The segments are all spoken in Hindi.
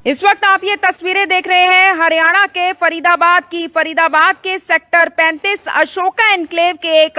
इस वक्त आप ये तस्वीरें देख रहे हैं हरियाणा के फरीदाबाद के सेक्टर 35 अशोका एनक्लेव के एक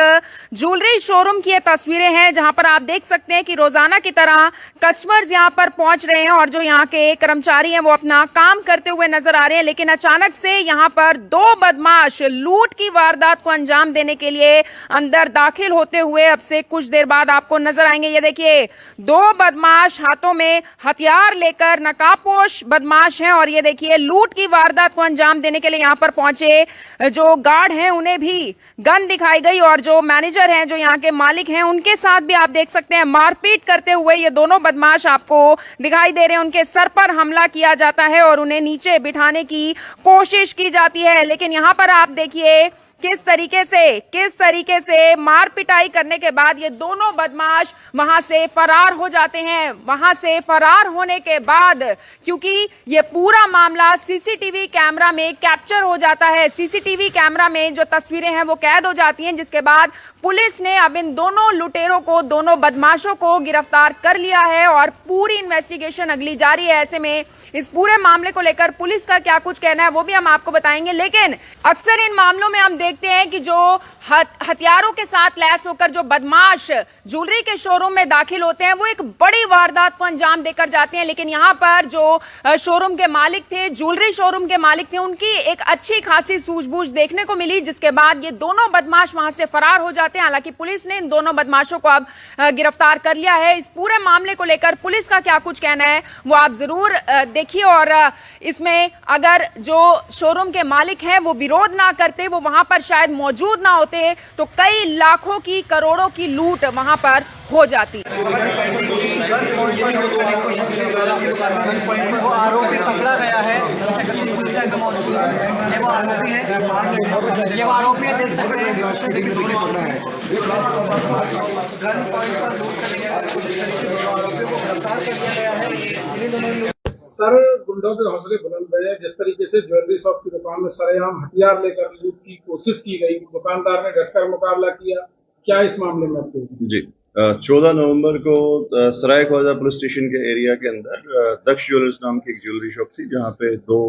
ज्वेलरी शोरूम की ये तस्वीरें हैं, जहां पर आप देख सकते हैं कि रोजाना की तरह कस्टमर्स यहां पर पहुंच रहे हैं और जो यहां के कर्मचारी हैं वो अपना काम करते हुए नजर आ रहे हैं। लेकिन अचानक से यहां पर दो बदमाश लूट की वारदात को अंजाम देने के लिए अंदर दाखिल होते हुए अब से कुछ देर बाद आपको नजर आएंगे। ये देखिए, दो बदमाश हाथों में हथियार लेकर नकाबपोश बदमाश हैं और ये देखिए लूट की वारदात को अंजाम देने के लिए यहां पर पहुंचे जो गार्ड हैं उन्हें भी गन दिखाई गई और जो मैनेजर हैं, जो यहां के मालिक हैं, उनके साथ भी आप देख सकते हैं मारपीट करते हुए ये दोनों बदमाश आपको दिखाई दे रहे हैं। उनके सर पर हमला किया जाता है और उन्हें नीचे बिठाने की कोशिश की जाती है। लेकिन यहां पर आप देखिए किस तरीके से मार पिटाई करने के बाद ये दोनों बदमाश वहां से फरार हो जाते हैं। वहां से फरार होने के बाद क्योंकि ये पूरा मामला सीसीटीवी कैमरा में कैप्चर हो जाता है, सीसीटीवी कैमरा में जो तस्वीरें हैं वो कैद हो जाती हैं, जिसके बाद पुलिस ने अब इन दोनों लुटेरों को, दोनों बदमाशों को गिरफ्तार कर लिया है और पूरी इन्वेस्टिगेशन अगली जारी है। ऐसे में इस पूरे मामले को लेकर पुलिस का क्या कुछ कहना है वो भी हम आपको बताएंगे। लेकिन अक्सर इन मामलों में हम देखते हैं कि जो हथियारों के साथ लैस होकर जो बदमाश ज्वेलरी के शोरूम में दाखिल होते हैं वो एक बड़ी वारदात को अंजाम देकर जाते हैं। लेकिन यहां पर जो शोरूम के मालिक थे, ज्वेलरी शोरूम के मालिक थे, उनकी एक अच्छी खासी सूझबूझ देखने को मिली, जिसके बाद ये दोनों बदमाश वहां से फरार हो जाते हैं। हालांकि पुलिस ने इन दोनों बदमाशों को अब गिरफ्तार कर लिया है। इस पूरे मामले को लेकर पुलिस का क्या कुछ कहना है वो आप जरूर देखिए। और इसमें अगर जो शोरूम के मालिक हैं वो विरोध ना करते, वो वहां पर शायद मौजूद ना होते, तो कई लाखों की, करोड़ों की लूट वहां पर हो जाती। वो आरोपी पकड़ा गया है, ये वो आरोपी है, ये वो आरोपी है, देख सकते हैं। गन पॉइंट पर लूट करने आरोपियों को गिरफ्तार कर लिया गया है। सर, गुंडों के हौसले बुलंद हैं। जिस तरीके से ज्वेलरी शॉप की दुकान में सरेआम हथियार लेकर लूट की कोशिश की गई, दुकानदार ने डटकर मुकाबला किया, क्या इस मामले में आपको? जी, 14 नवंबर को सराय ख्वाजा पुलिस स्टेशन के एरिया के अंदर दक्ष ज्वेलर्स नाम की एक ज्वेलरी शॉप थी, जहां पे दो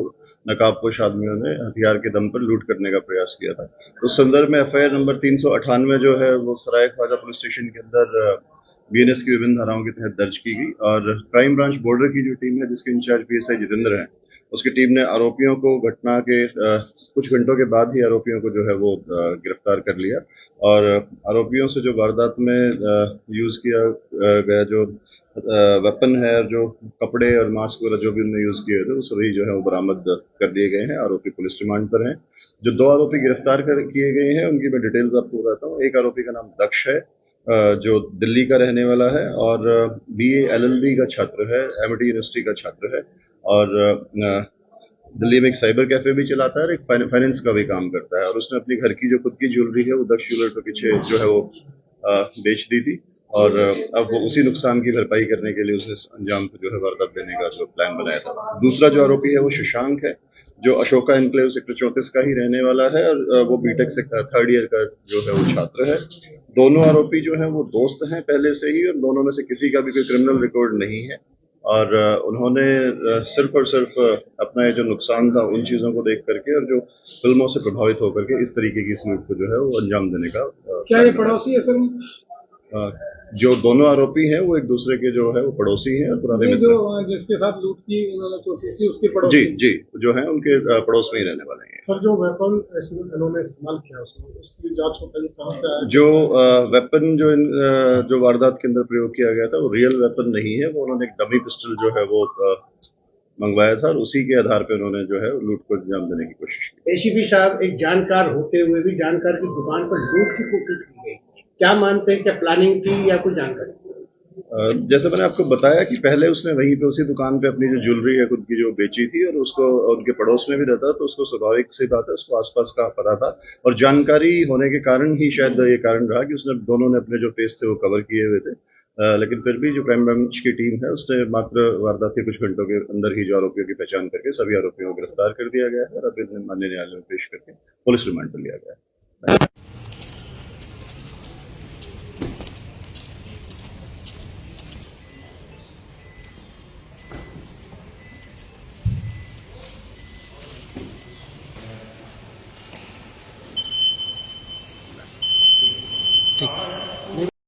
नकाबपोश आदमियों ने हथियार के दम पर लूट करने का प्रयास किया था। उस संदर्भ में एफआईआर नंबर 398 जो है वो सराय ख्वाजा पुलिस स्टेशन के अंदर बीएनएस की विभिन्न धाराओं के तहत दर्ज की गई और क्राइम ब्रांच बॉर्डर की जो टीम है, जिसके इंचार्ज पीएसआई जितेंद्र हैं, उसकी टीम ने आरोपियों को घटना के कुछ घंटों के बाद ही आरोपियों को जो है वो गिरफ्तार कर लिया और आरोपियों से जो वारदात में यूज किया गया जो वेपन है, जो कपड़े और मास्क वगैरह जो भी उन्होंने यूज किए थे, वो सभी जो है वो बरामद कर लिए गए हैं। आरोपी पुलिस रिमांड पर हैं। जो दो आरोपी गिरफ्तार किए गए हैं उनकी मैं डिटेल्स आपको बताता हूँ। एक आरोपी का नाम दक्ष है, जो दिल्ली का रहने वाला है और बीए एलएलबी का छात्र है, एमिटी यूनिवर्सिटी का छात्र है और दिल्ली में एक साइबर कैफे भी चलाता है और एक फाइनेंस का भी काम करता है। और उसने अपनी घर की जो खुद की ज्वेलरी है वो दक्ष ज्वेलर के पीछे जो है वो बेच दी थी और अब वो उसी नुकसान की भरपाई करने के लिए उसने अंजाम को जो है वारदात देने का जो प्लान बनाया था। दूसरा जो आरोपी है वो शशांक है, जो अशोका एनक्लेव सेक्टर 34 का ही रहने वाला है और वो बीटेक से 3rd ईयर का जो है वो छात्र है। दोनों आरोपी जो हैं वो दोस्त हैं पहले से ही और दोनों में से किसी का भी कोई क्रिमिनल रिकॉर्ड नहीं है और उन्होंने सिर्फ और सिर्फ अपना ये जो नुकसान था उन चीजों को देख करके और जो फिल्मों से प्रभावित होकर के इस तरीके की इस लूट को जो है वो अंजाम देने का क्या ये पड़ोसी है सर? जो दोनों आरोपी हैं वो एक दूसरे के जो है वो पड़ोसी हैं और पुराने मित्र। जो जिसके साथ लूट की उन्होंने कोशिश की उसके पड़ोसी? जी, जो हैं उनके पड़ोस में ही रहने वाले हैं। सर, जो वेपन इन्होंने इस्तेमाल किया उसकी जांच होता है कहां से आया? जो वेपन जो वारदात के अंदर प्रयोग किया गया था वो रियल वेपन नहीं है, वो उन्होंने एक डमी पिस्टल जो है वो मंगवाया था और उसी के आधार पे उन्होंने जो है लूट को अंजाम देने की कोशिश की। एसीपी साहब, एक जानकार होते हुए भी जानकार की दुकान पर लूट की कोशिश की गई, क्या मानते हैं, क्या प्लानिंग थी या कोई जानकारी? जैसे मैंने आपको बताया कि पहले उसने वहीं पे उसी दुकान पे अपनी जो ज्वेलरी है खुद की जो बेची थी और उसको उनके पड़ोस में भी रहता, तो उसको स्वाभाविक सी बात है उसको आसपास का पता था और जानकारी होने के कारण ही शायद ये कारण रहा कि उसने दोनों ने अपने जो फेस थे वो कवर किए हुए थे। लेकिन फिर भी जो क्राइम ब्रांच की टीम है उसने मात्र वारदात के कुछ घंटों के अंदर ही जो आरोपियों की पहचान करके सभी आरोपियों को गिरफ्तार कर दिया गया है और अब इन्हें माननीय न्यायालय में पेश करके पुलिस रिमांड पर लिया गया है।